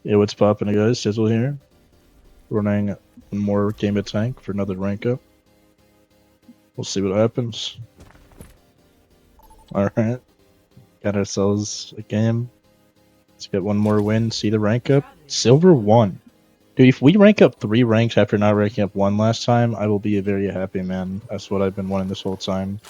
Yeah, what's poppin', guys? Sizzle here. Running one more game of tank for another rank up. We'll see what happens. Alright. Got ourselves a game. Let's get one more win, see the rank up. Silver 1. Dude, if we rank up 3 ranks after not ranking up 1 last time, I will be a very happy man. That's what I've been wanting this whole time.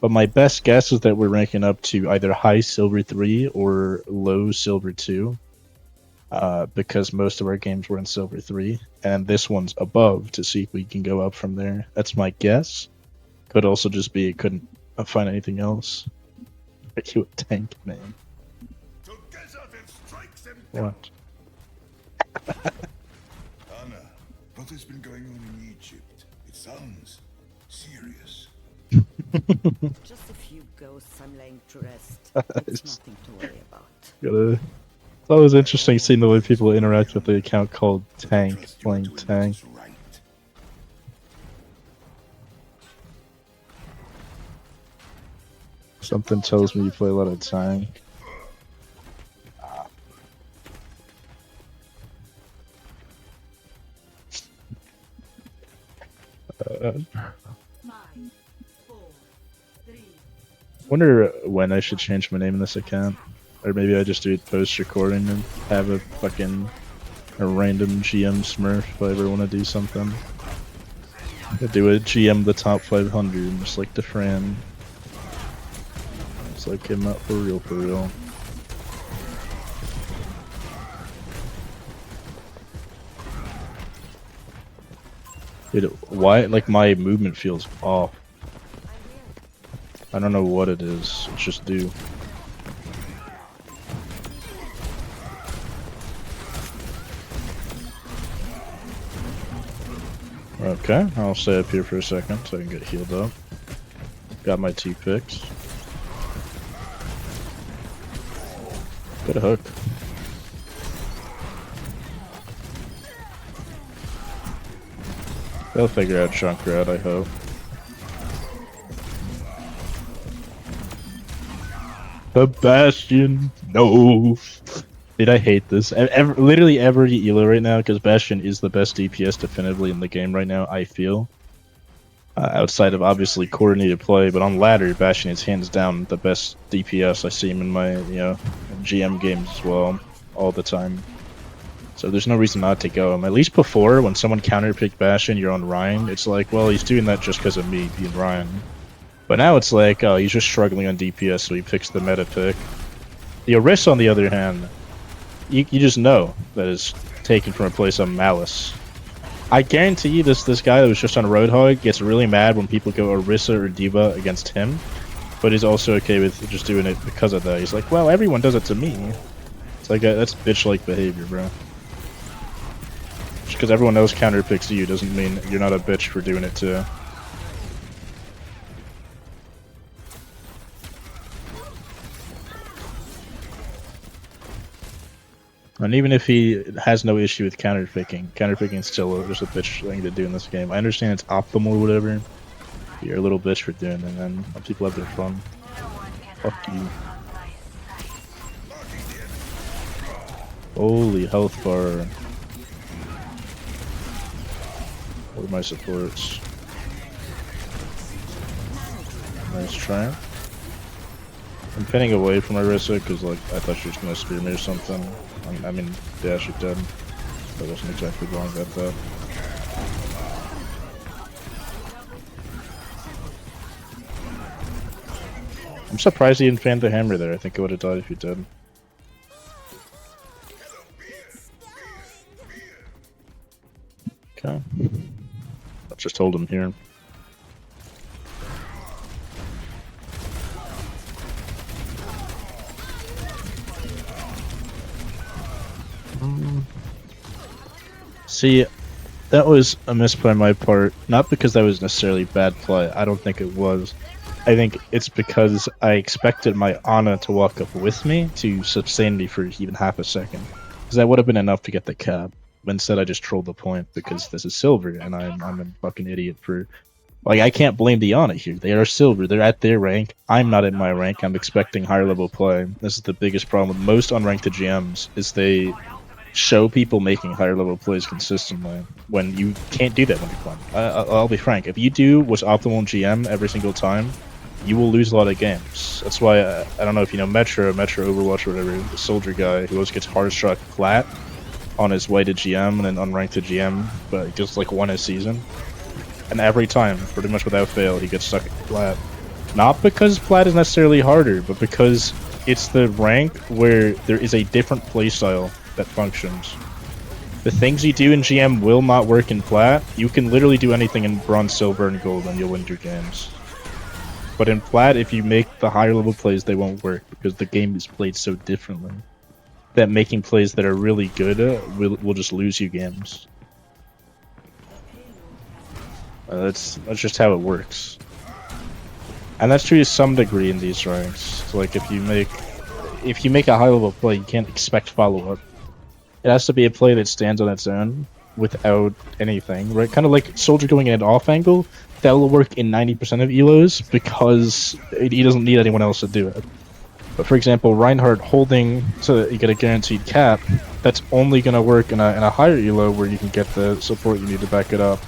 But my best guess is that we're ranking up to either high silver 3 or low silver 2. Because most of our games were in silver 3, and this one's above to see if we can go up from there. That's my guess. Could also just be couldn't find anything else. Are you a tank, man? What? Anna, what has been going on in Egypt? It sounds serious. Just a few ghosts I'm laying to rest. It's nothing to worry about. It's always interesting seeing the way people interact with the account called Tank, playing Tank. Right. Something tells me you play a lot of Tank. Wonder when I should change my name in this account. Or maybe I just do it post-recording and have a random GM smurf if I ever want to do something. I do a GM the top 500, just like the Fran. It's like him up for real, for real. Dude, why, like, my movement feels off. I don't know what it is, it's just due. Okay, I'll stay up here for a second so I can get healed up. Got my 2 picks. Get a hook. They'll figure out Junkrat, I hope. The Bastion! No! Dude, I hate this. Literally every elo right now, because Bastion is the best DPS definitively in the game right now, I feel. Outside of obviously coordinated play, but on ladder, Bastion is hands down the best DPS. I see him in my, GM games as well, all the time. So there's no reason not to go him. At least before, when someone counterpicked Bastion, you're on Rein, it's like, well, he's doing that just because of me being Rein. But now it's like, oh, he's just struggling on DPS, so he picks the meta pick. The Orisa, on the other hand, you just know that is taken from a place of malice. I guarantee you this guy that was just on Roadhog gets really mad when people go Orisa or D.Va against him, but he's also okay with just doing it because of that. He's like, well, everyone does it to me. It's like, that's bitch-like behavior, bro. Just because everyone else counterpicks you doesn't mean you're not a bitch for doing it too. And even if he has no issue with counterpicking is still just a bitch thing to do in this game. I understand it's optimal or whatever. You're a little bitch for doing it, and then people have their fun. Fuck you. Holy health bar. What are my supports? Nice try. I'm pinning away from Orisa because, like, I thought she was gonna spear me or something. I mean, yeah, she did. I wasn't exactly wrong about that. I'm surprised he didn't fan the hammer there. I think I would have died if he did. Okay. I'll just hold him here. See, that was a misplay on my part. Not because that was necessarily bad play. I don't think it was. I think it's because I expected my Ana to walk up with me to sustain me for even half a second. Because that would have been enough to get the cap. But instead I just trolled the point because this is silver and I'm a fucking idiot for... Like, I can't blame the Ana here. They are silver. They're at their rank. I'm not in my rank. I'm expecting higher level play. This is the biggest problem with most unranked GMs, is they show people making higher level plays consistently when you can't do that when you're playing. I'll be frank. If you do what's optimal in GM every single time, you will lose a lot of games. That's why I don't know if you know Metro Overwatch or whatever, the soldier guy who always gets hard struck flat on his way to GM and then unranked to GM, but he just like won his season. And every time, pretty much without fail, he gets stuck at flat. Not because plat is necessarily harder, but because it's the rank where there is a different playstyle that functions. The things you do in GM will not work in plat. You can literally do anything in bronze, silver, and gold and you'll win your games. But in plat, if you make the higher level plays, they won't work because the game is played so differently that making plays that are really good will just lose you games. That's just how it works. And that's true to some degree in these ranks. So like if you make a high level play, you can't expect follow up. It has to be a play that stands on its own without anything, right? Kind of like Soldier going in at off angle. That will work in 90% of elos because he doesn't need anyone else to do it. But for example, Reinhardt holding so that you get a guaranteed cap, that's only going to work in a higher elo where you can get the support you need to back it up.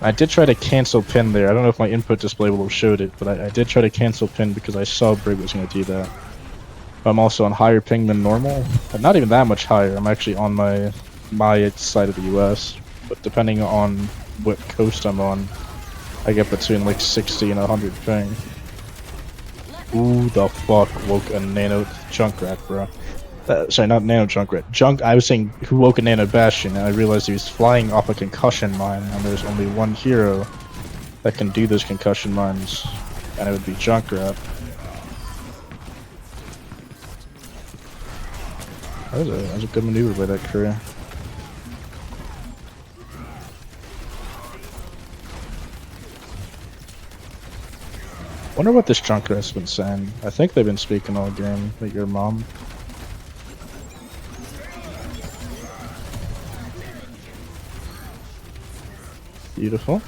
I did try to cancel pin there. I don't know if my input display will have showed it, but I did try to cancel pin because I saw Brig was going to do that. I'm also on higher ping than normal, but not even that much higher. I'm actually on my side of the US, but depending on what coast I'm on, I get between like 60 and 100 ping. Ooh, the fuck woke a nano Junkrat, bro. Sorry, not nano Junkrat. I was saying who woke a nano Bastion, and I realized he was flying off a concussion mine, and there's only one hero that can do those concussion mines, and it would be Junkrat. That was a good maneuver by that crew. Wonder what this Junkrat's been saying. I think they've been speaking all game, like your mom. Beautiful.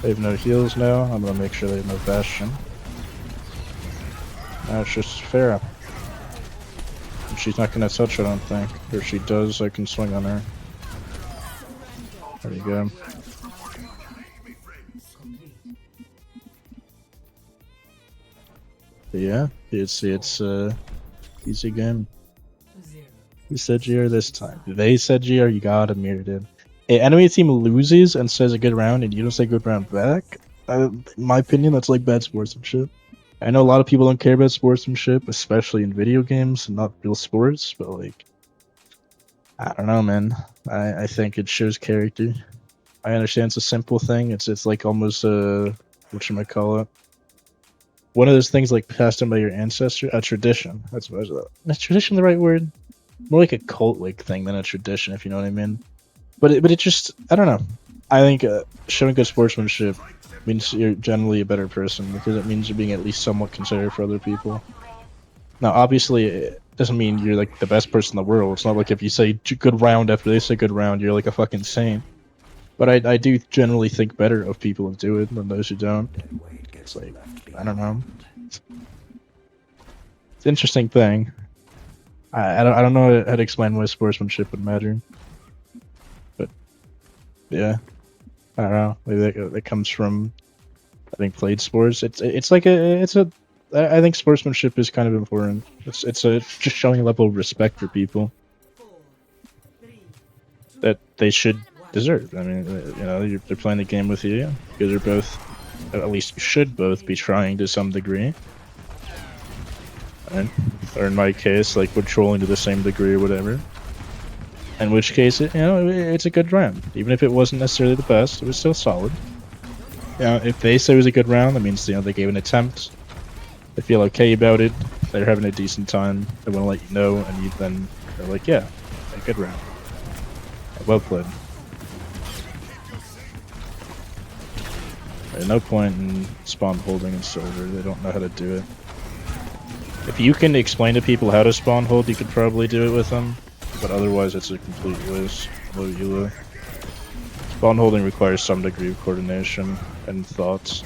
They have no heals now. I'm gonna make sure they have no Bastion. Now it's just Pharah. She's not gonna touch, I don't think. Or if she does, I can swing on her. There you go. But yeah, it's easy game. Who said GR this time? They said GR, you got him, mirrored it. An enemy team loses and says a good round and you don't say good round back? In my opinion, that's like bad sportsmanship. I know a lot of people don't care about sportsmanship, especially in video games and not real sports, but like, I don't know, man. I think it shows character. I understand it's a simple thing. It's like almost whatchamacallit. One of those things like passed on by your ancestor, a tradition. That's what I was. Is tradition the right word? More like a cult-like thing than a tradition, if you know what I mean. But it just, I don't know. I think showing good sportsmanship means you're generally a better person because it means you're being at least somewhat considerate for other people. Now, obviously, it doesn't mean you're like the best person in the world. It's not like if you say good round after they say good round, you're like a fucking saint. But I do generally think better of people who do it than those who don't. It's like, I don't know. It's an interesting thing. I don't know how to explain why sportsmanship would matter. But yeah, I don't know. Maybe that comes from having played sports. It's like I think sportsmanship is kind of important. It's just showing a level of respect for people that they should deserve. I mean, you know, they're playing the game with you because they're both, at least you should both be trying to some degree. Right? Or in my case, like we're trolling to the same degree or whatever. In which case, it's a good round. Even if it wasn't necessarily the best, it was still solid. If they say it was a good round, that means they gave an attempt. They feel okay about it. They're having a decent time. They want to let you know, and you then are like, yeah, a good round. Well played. There's no point in spawn holding in silver. They don't know how to do it. If you can explain to people how to spawn hold, you could probably do it with them. But otherwise, it's a complete waste. Low elo. Spawn holding requires some degree of coordination and thoughts.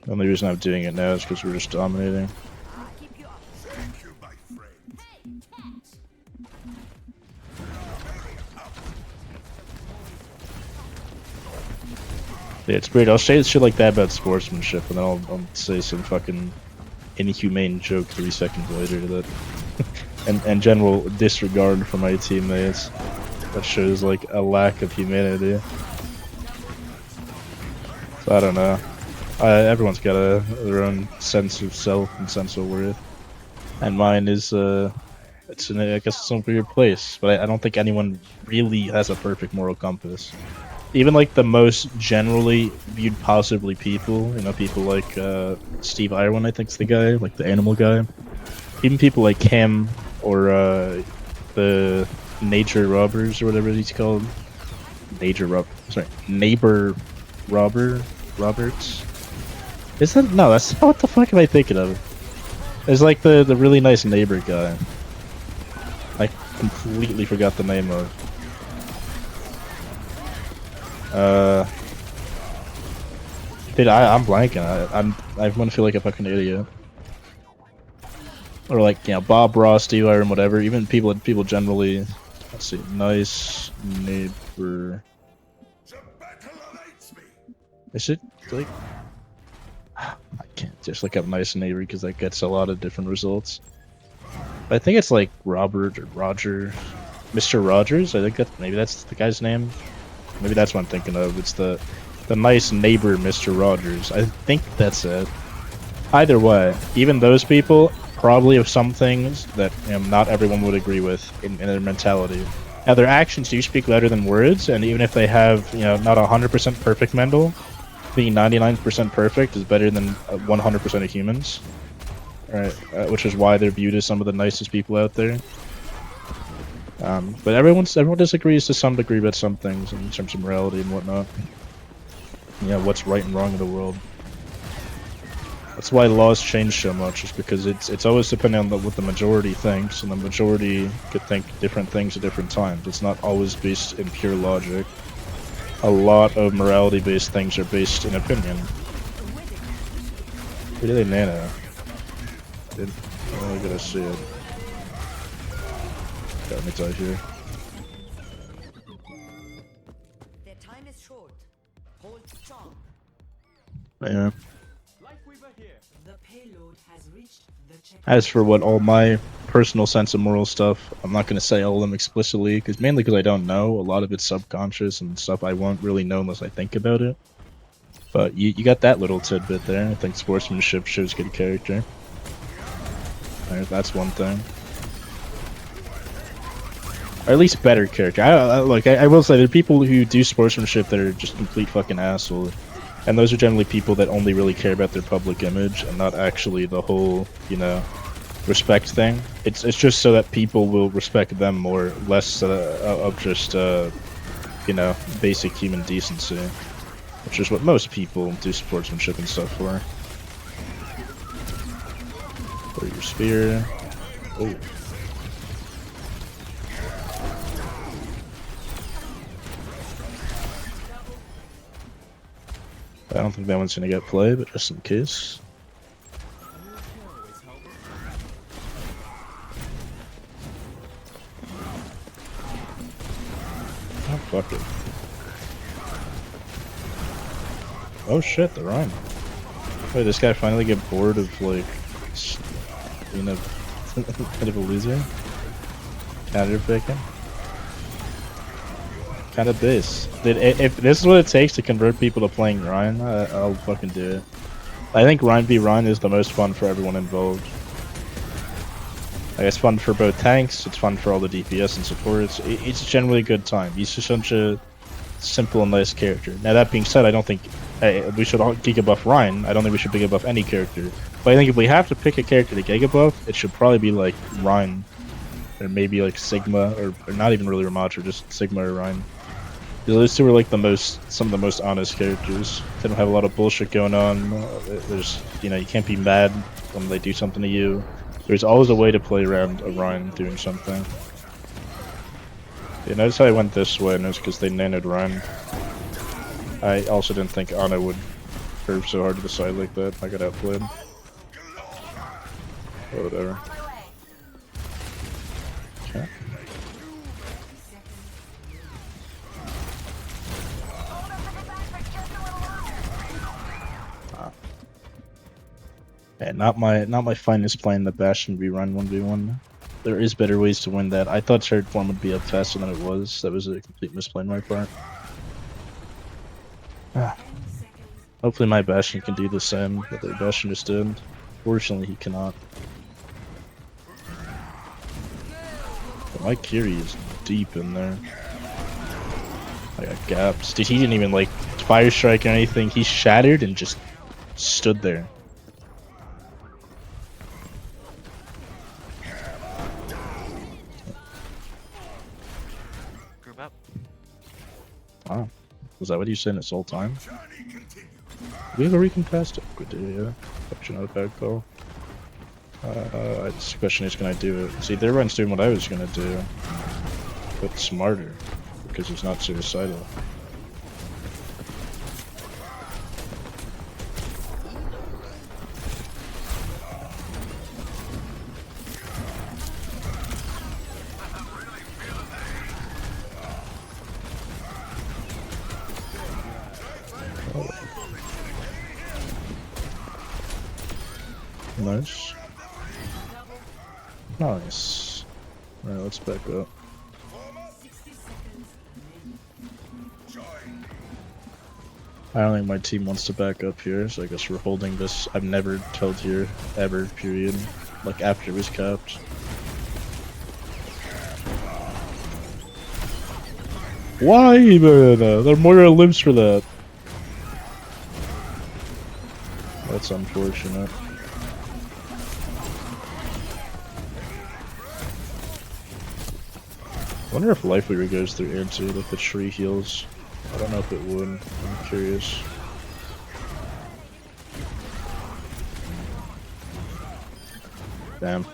The only reason I'm doing it now is because we're just dominating. Yeah, it's weird. I'll say shit like that about sportsmanship, and then I'll say some fucking inhumane joke 3 seconds later that, and general disregard for my teammates. That shows like a lack of humanity. So I don't know. Everyone's got their own sense of self and sense of worth, and mine is it's in I guess it's some weird place. But I don't think anyone really has a perfect moral compass. Even like the most generally viewed possibly people, you know, people like Steve Irwin, I think's the guy, like the animal guy. Even people like him or the nature robbers or whatever he's called. Neighbor Roberts. Is that no? That's what the fuck am I thinking of? There's like the really nice neighbor guy. I completely forgot the name of. Dude, I'm blanking. I want to feel like a fucking idiot. Or like, you know, Bob Ross, Steve Iron, whatever. Even people generally. Let's see, nice neighbor. Is it like? I can't just look up nice neighbor because that gets a lot of different results. But I think it's like Robert or Roger, Mr. Rogers. I think maybe that's the guy's name. Maybe that's what I'm thinking of. It's the nice neighbor, Mr. Rogers. I think that's it. Either way, even those people probably have some things that not everyone would agree with in their mentality. Now, their actions do speak louder than words, and even if they have, not 100% perfect mental, being 99% perfect is better than 100% of humans. Right, which is why they're viewed as some of the nicest people out there. But everyone disagrees to some degree about some things in terms of morality and whatnot. What's right and wrong in the world. That's why laws change so much, is because it's always depending on what the majority thinks, and the majority could think different things at different times. It's not always based in pure logic. A lot of morality-based things are based in opinion. Who did they nano? I'm only gonna see it. Let me tell here. Their time is short. Hold strong. Yeah. The payload has reached the check. As for what all my personal sense of moral stuff, I'm not gonna say all of them explicitly, mainly because I don't know. A lot of it's subconscious and stuff I won't really know unless I think about it. But you got that little tidbit there. I think sportsmanship shows good character. That's one thing. Or at least better character. I will say there are people who do sportsmanship that are just complete fucking assholes. And those are generally people that only really care about their public image and not actually the whole, respect thing. It's just so that people will respect them more, less of just, basic human decency. Which is what most people do sportsmanship and stuff for. Or your spear. Oh. I don't think that one's gonna get played, but just in case. Oh, fuck it. Oh shit, the Rein. Wait, this guy finally get bored of, like, being a bit of a loser? Counter picking? Kind of base. If this is what it takes to convert people to playing Rein, I'll fucking do it. I think Rein v Rein is the most fun for everyone involved. Like, it's fun for both tanks, it's fun for all the DPS and supports. It's generally a good time. He's just such a simple and nice character. Now that being said, I don't think we should all Giga buff Rein. I don't think we should Giga buff any character. But I think if we have to pick a character to Giga buff, it should probably be like Rein. Or maybe like Sigma, or not even really Ramatra, just Sigma or Rein. Those two are like some of the most honest characters. They don't have a lot of bullshit going on. There's, you can't be mad when they do something to you. There's always a way to play around a Rein doing something. Yeah, notice how I went this way, and it's because they nanoed Rein. I also didn't think Ana would curve so hard to the side like that. I got outplayed. Whatever. Okay. Yeah, not my finest play in the Bastion v Run 1v1. There is better ways to win that. I thought third form would be up faster than it was. That was a complete misplay on my part. Hopefully my Bastion can do the same that their Bastion just did. Fortunately, he cannot. But my Kiri is deep in there. I got gaps. Dude, he didn't even like fire strike or anything. He shattered and just stood there. Group up. Wow. Was that what you said this whole time? We have a recon past it. Good idea. Actually, not a bad call. The question is, can I do it? See, their run's doing what I was gonna do, but smarter, because he's not suicidal. Nice. Nice. Alright, let's back up. I don't think my team wants to back up here, so I guess we're holding this. I've never held here, ever, period. Like, after it was capped. Why even? There are more limbs for that. That's unfortunate. I wonder if Life Leader goes through into like the tree heals. I don't know if it would. I'm curious. Damn.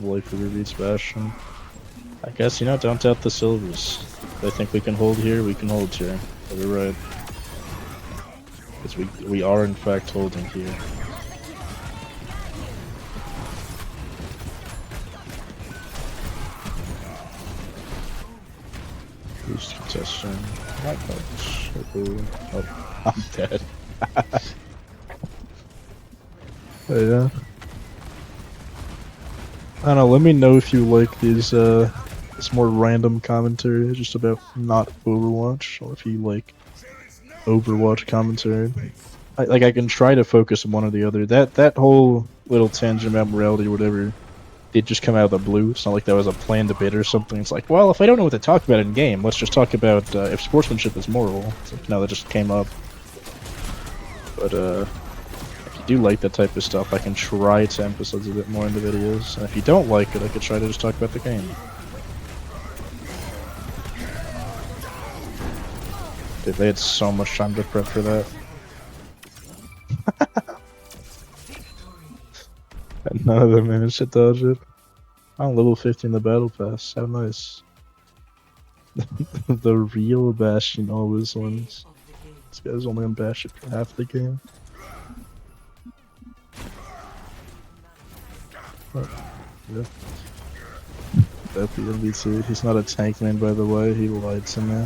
Life Leader beats Bastion. I guess, you know, don't doubt the silvers. If they think we can hold here, we can hold here. They're right. Because we are in fact holding here. Boost contesting. Not much. Oh, I'm dead. Oh, yeah. I don't know, let me know if you like these, this more random commentary just about not Overwatch, or if you like Overwatch commentary. I can try to focus on one or the other. That whole little tangent about morality or whatever did just come out of the blue. It's not like that was a planned debate or something. It's like, well, if I don't know what to talk about in game, let's just talk about if sportsmanship is moral. It's like, no, that just came up. But if you do like that type of stuff, I can try to emphasize a bit more in the videos. And if you don't like it, I could try to just talk about the game. Dude, they had so much time to prep for that. And none of them managed to dodge it. I'm level 50 in the battle pass. How nice. The real Bastion always wins. This guy's only on Bastion for half the game. Oh, yeah. That the MV2. He's not a tank man, by the way. He lied to me.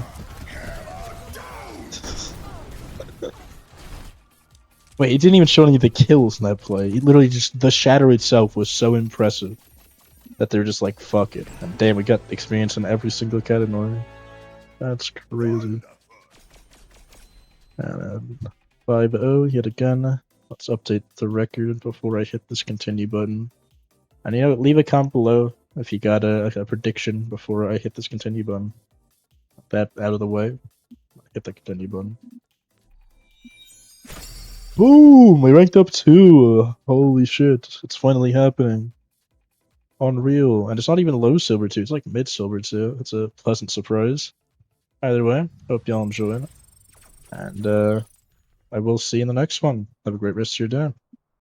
Wait, he didn't even show any of the kills in that play. He literally just, the shatter itself was so impressive that they're just like, fuck it. And damn, we got experience in every single category. That's crazy. And 5-0 yet again. Let's update the record before I hit this continue button. And you know, leave a comment below if you got a prediction before I hit this continue button. That out of the way. Hit the continue button. Boom! We ranked up 2! Holy shit, it's finally happening. Unreal. And it's not even low silver 2, it's like mid silver 2. It's a pleasant surprise. Either way, hope y'all enjoy it. And I will see you in the next one. Have a great rest of your day.